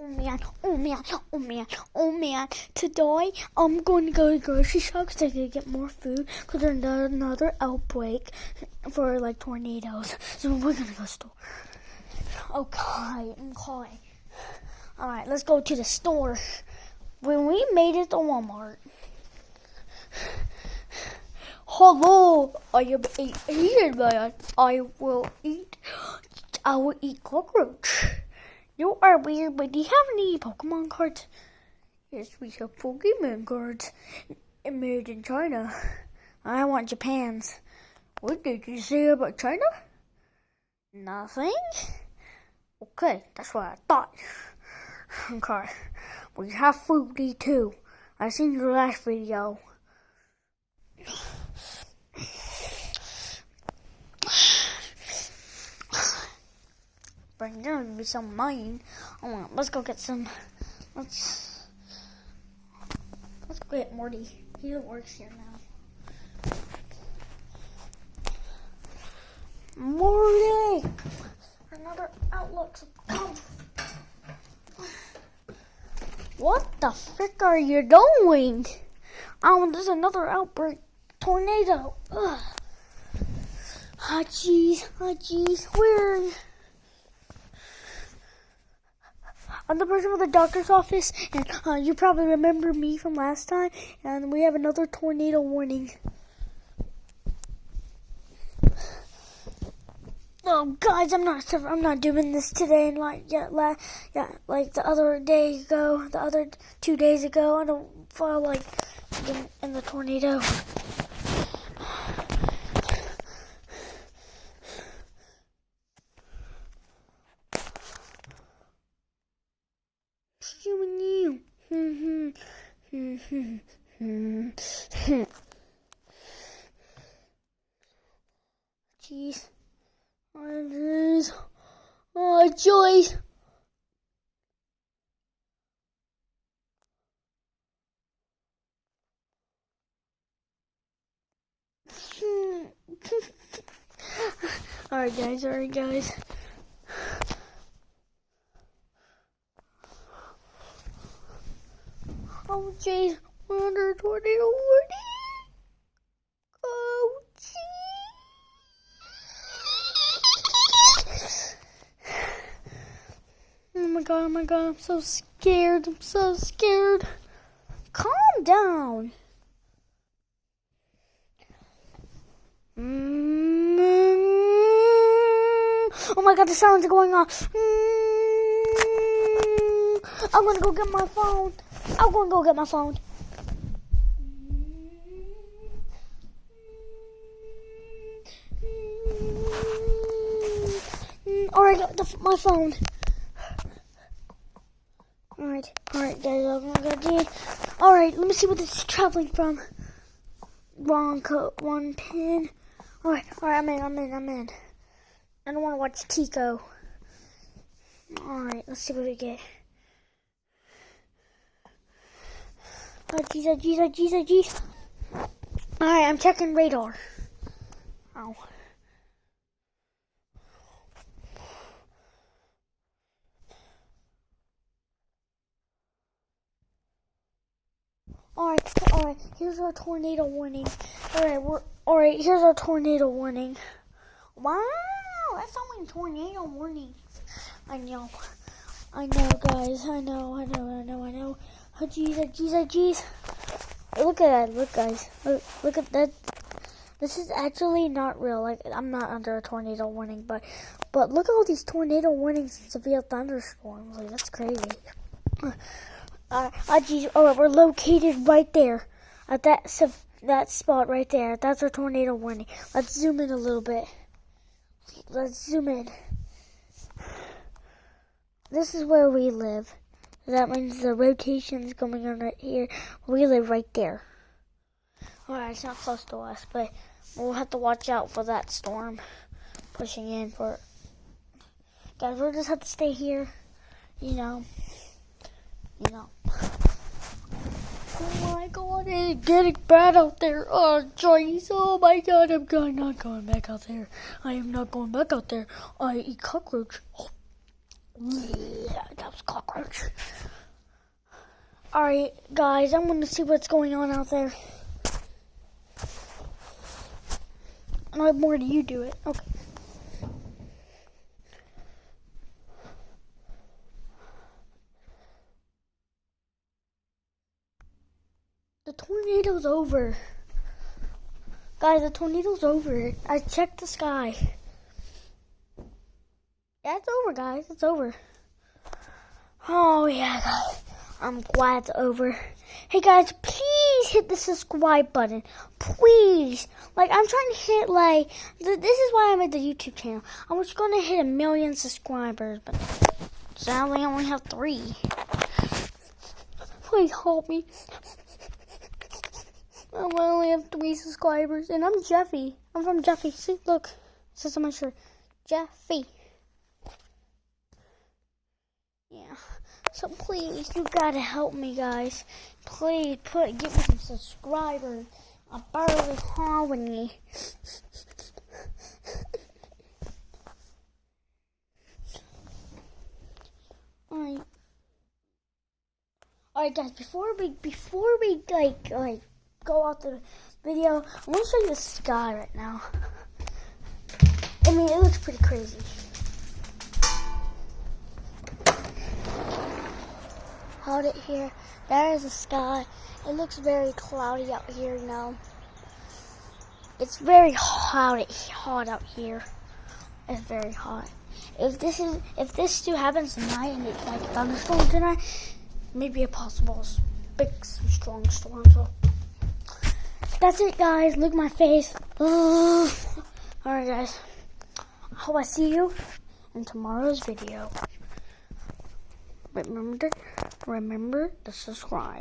oh man. Today, I'm going to go to the grocery shop because I gotta get more food because there's another outbreak for like tornadoes. So we're gonna go to the store. Okay. Alright, let's go to the store. When we made it to Walmart. Hello, I am a Asian man. I will eat cockroach. You are weird, but do you have any Pokemon cards? Yes, we have Pokemon cards made in China. I want Japan's. What did you say about China? Nothing? Okay, that's what I thought. Okay, we have foodie too. I seen your last video. But there's gonna be some mine. Oh, let's go get some. Let's go get Morty. He works here now. Morty, another outlook. Come. What the frick are you doing? Oh, there's another outbreak. Tornado. Ugh. Ah, jeez. Where? I'm the person with the doctor's office, and you probably remember me from last time. And we have another tornado warning. Oh, guys, I'm not doing this today. And like the other 2 days ago, I don't feel like in the tornado. Jeez. Oh, Joyce. Alright, guys. Oh, jeez. We're under a tornado warning. Oh, jeez. Oh my god. I'm so scared. Calm down. Oh my god, the sounds are going off. I'm gonna go get my phone. Alright, my phone. Alright, guys. Alright, let me see what this is traveling from. Wrong code, one pin. Alright, I'm in. I don't want to watch Tico. Alright, let's see what we get. Oh, jeez. Alright, I'm checking radar. Ow. Alright, here's our tornado warning. Here's our tornado warning. Wow, that's only tornado warnings. I know, guys. I know. Oh, jeez. Look at that, guys. Look at that. This is actually not real. Like, I'm not under a tornado warning, but look at all these tornado warnings and severe thunderstorms. Like, that's crazy. Geez. Alright, we're located right there at that spot right there. That's our tornado warning. Let's zoom in a little bit. This is where we live. That means the rotation's going on right here. We live right there. Alright, it's not close to us, but we'll have to watch out for that storm pushing in for. Guys, we'll just have to stay here. You know. Oh my god, it's getting bad out there. Oh, Joyce. Oh my god, I'm not going back out there. I am not going back out there. I eat cockroach. Yeah, that was a cockroach. Alright, guys, I'm gonna see what's going on out there. No more do you do it. Okay. The tornado's over. Guys, the tornado's over. I checked the sky. Yeah, it's over, guys. It's over. Oh, yeah, guys. I'm glad it's over. Hey, guys, please hit the subscribe button. Please. Like, I'm trying to hit, like, this is why I made the YouTube channel. I was going to hit 1 million subscribers, but sadly I only have 3. Please help me. I only have 3 subscribers, and I'm Jeffy. I'm from Jeffy. See, look. It says on my shirt. Jeffy. Yeah. So please, you gotta help me, guys. Please, give me some subscribers. I barely have any. Alright, guys. Before we like go out the video, I want to show you the sky right now. I mean, it looks pretty crazy. Hold it here. There is the sky. It looks very cloudy out here now. It's very hot out here. It's very hot. If this still happens tonight and it's like thunderstorm tonight, maybe a possible big strong storm. So that's it, guys. Look at my face. Alright, guys. I hope I see you in tomorrow's video. Remember to subscribe.